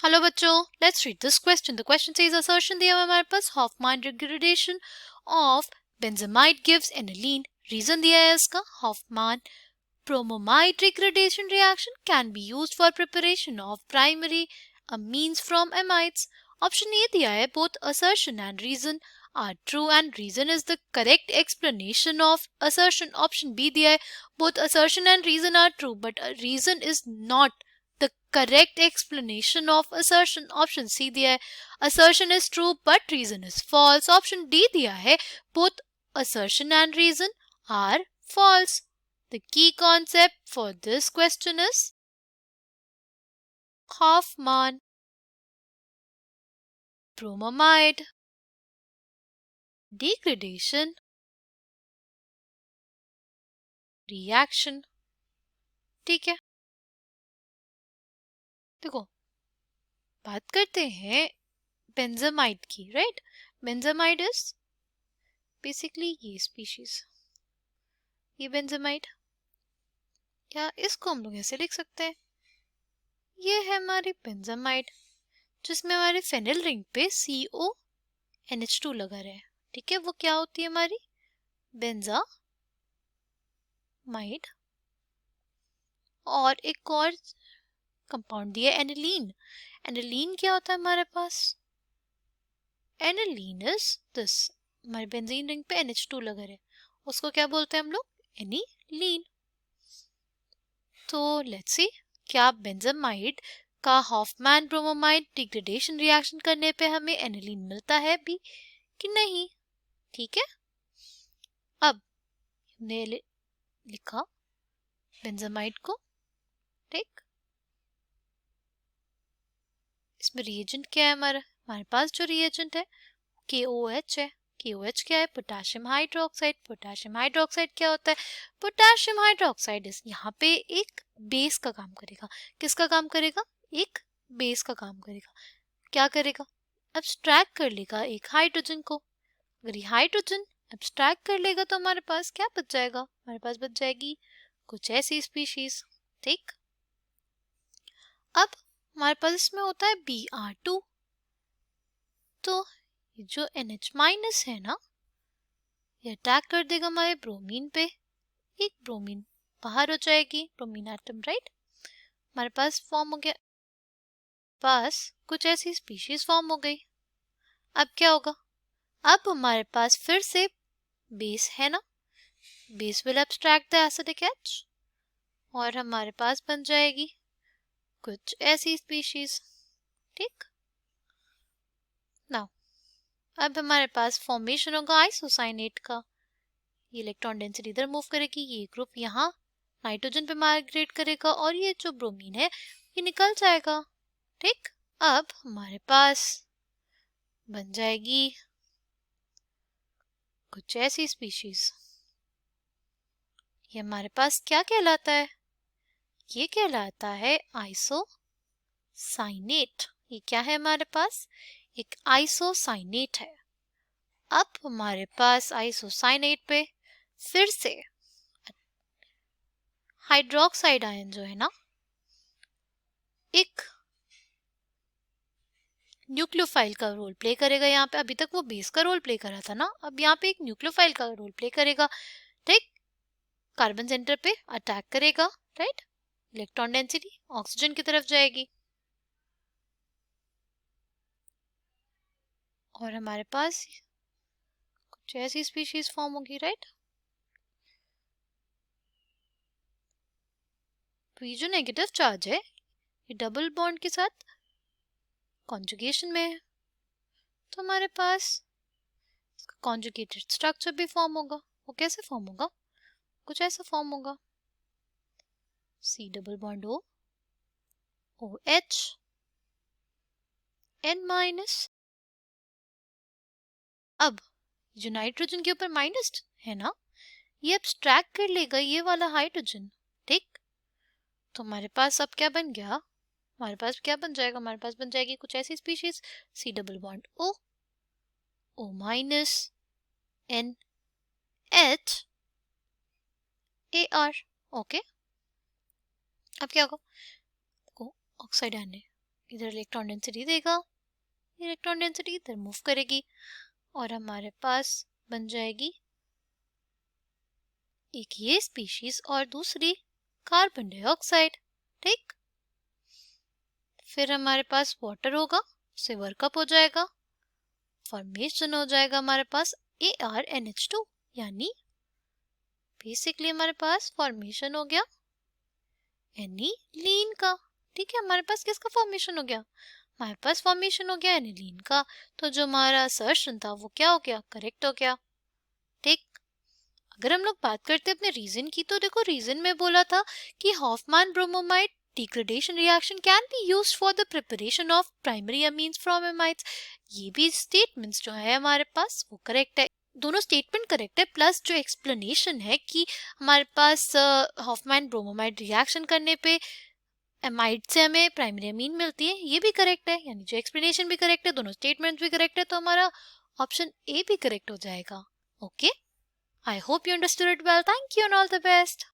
Hello बच्चों, let's read this question. The question says assertion दिया हुआ है हमारे पास Hofmann degradation of benzamide gives aniline. Reason दिया है इसका Hofmann bromamide degradation reaction can be used for preparation of primary amines from amides. Option A दिया है both assertion and reason are true and reason is the correct explanation of assertion. Option B दिया है both assertion and reason are true but reason is not the correct explanation of assertion. Option C दिया है assertion is true but reason is false. Option D दिया है both assertion and reason are false. The key concept for this question is Hofmann bromamide degradation reaction. ठीक है, देखो बात करते हैं बेंजामाइड की. राइट, बेंजामाइड इज बेसिकली ये स्पीशीज, ये बेंजामाइड. क्या इसको हम लोग ऐसे लिख सकते हैं, ये है हमारी बेंजामाइड जिसमें हमारे फेनिल रिंग पे CONH2 लगा रहा है. ठीक है, वो क्या होती है हमारी बेंजामाइड. और एक और कंपाउंड दिया एनिलीन. एनिलीन क्या होता है हमारे पास, एनिलीन इज दिस, हमारे बेंजीन रिंग पे NH2 लगा है, उसको क्या बोलते हैं हम लोग, एनिलीन. तो लेट्स सी क्या बेंजामाइड का हॉफमैन ब्रोमामाइड डिग्रेडेशन रिएक्शन करने पे हमें एनिलीन मिलता है भी कि नहीं. ठीक है, अब हमने लिखा बेंजामाइड को. ठीक, इसमें रिएजेंट क्या है हमारे पास जो रिएजेंट है KOH है. KOH क्या है, पोटेशियम हाइड्रोक्साइड. पोटेशियम हाइड्रोक्साइड क्या होता है, पोटेशियम हाइड्रोक्साइड इस यहाँ पे एक बेस का काम करेगा. किसका काम करेगा, एक बेस का काम करेगा. क्या करेगा, एब्स्ट्रैक्ट कर लेगा एक हाइड्रोजन को. अगर ये हाइड्रोजन एब्स्ट्रैक्ट कर लेगा तो हमारे पास क्या बच जाएगा, हमारे पास बच जाएगी कुछ ऐसी स्पीशीज. ठीक, अब हमारे पास इसमें होता है Br2. तो जो NH माइनस है ना, ये अटैक कर देगा हमारे ब्रोमीन पे. एक ब्रोमीन बाहर हो जाएगी, ब्रोमीन एटम. राइट, हमारे पास फॉर्म हो गया, पास कुछ ऐसी स्पीशीज फॉर्म हो गई. अब क्या होगा, अब हमारे पास फिर से बेस है ना, base will abstract the acidic H और हमारे पास बन जाएगी कुछ ऐसी स्पीशीज. ठीक, नाउ अब हमारे पास फॉर्मेशन होगा आइसोसाइनेट का. ये इलेक्ट्रॉन डेंसिटी इधर मूव करेगी, ये ग्रुप यहाँ नाइट्रोजन पे माइग्रेट करेगा और ये जो ब्रोमीन है ये निकल जाएगा. ठीक, अब हमारे पास बन जाएगी कुछ ऐसी स्पीशीज. ये हमारे पास क्या कहलाता है, ये कहलाता है आइसोसाइनेट. ये क्या है हमारे पास, एक आइसोसाइनेट है. अब हमारे पास आइसोसाइनेट पे फिर से हाइड्रोक्साइड आयन जो है ना, एक न्यूक्लियोफाइल का रोल प्ले करेगा. यहाँ पे अभी तक वो बेस का रोल प्ले कर रहा था ना, अब यहाँ पे एक न्यूक्लियोफाइल का रोल प्ले करेगा. ठीक, कार्बन सेंटर पे अटैक करेगा. राइट, इलेक्ट्रॉन डेंसिटी ऑक्सीजन की तरफ जाएगी और हमारे पास कुछ ऐसी स्पीशीज फॉर्म होगी. राइट, तो ये जो नेगेटिव चार्ज है ये डबल बॉन्ड के साथ कॉन्जुगेशन में है, तो हमारे पास कॉन्जुगेटेड स्ट्रक्चर भी फॉर्म होगा. वो कैसे फॉर्म होगा, कुछ ऐसा फॉर्म होगा, C double bond O OH N minus. अब जो नाइट्रोजन के ऊपर माइनस है ना, ये एब्स्ट्रैक्ट कर लेगा ये वाला हाइड्रोजन. ठीक, तो हमारे पास अब क्या बन गया, हमारे पास क्या बन जाएगा, हमारे पास बन जाएगी कुछ ऐसी species C double bond O minus N H AR. Okay, अब क्या होगा, ऑक्साइड आने, इधर इलेक्ट्रॉन डेंसिटी देगा, इलेक्ट्रॉन डेंसिटी इधर मूव करेगी और हमारे पास बन जाएगी एक ये स्पीशीज और दूसरी कार्बन डाइऑक्साइड। ठीक, फिर हमारे पास वाटर होगा, उससे वर्कअप हो जाएगा, फॉर्मेशन हो जाएगा हमारे पास ArNH2, यानी बेसिकली हमारे पास फॉर्मेशन हो गया एनिलीन का। ठीक है, हमारे पास किसका फॉर्मेशन हो गया? हमारे पास फॉर्मेशन हो गया एनिलीन का। तो जो हमारा असर्शन था वो क्या हो गया? करेक्ट हो गया। ठीक, अगर हम लोग बात करते हैं अपने रीजन की, तो देखो रीजन में बोला था कि Hoffmann bromamide degradation reaction can be used for the preparation of primary amines from amides. ये भी स्टेटमेंट्स जो है हमारे पास वो करेक्ट है, दोनों स्टेटमेंट करेक्ट है, प्लस जो एक्सप्लेनेशन है कि हमारे पास हॉफमैन ब्रोमोमाइड रिएक्शन करने पे एमाइड से हमें प्राइमरी अमीन मिलती है, ये भी करेक्ट है, यानी जो एक्सप्लेनेशन भी करेक्ट है, दोनों स्टेटमेंट्स भी करेक्ट है, तो हमारा ऑप्शन ए भी करेक्ट हो जाएगा। Okay, I hope you understood it well. Thank you and all the best.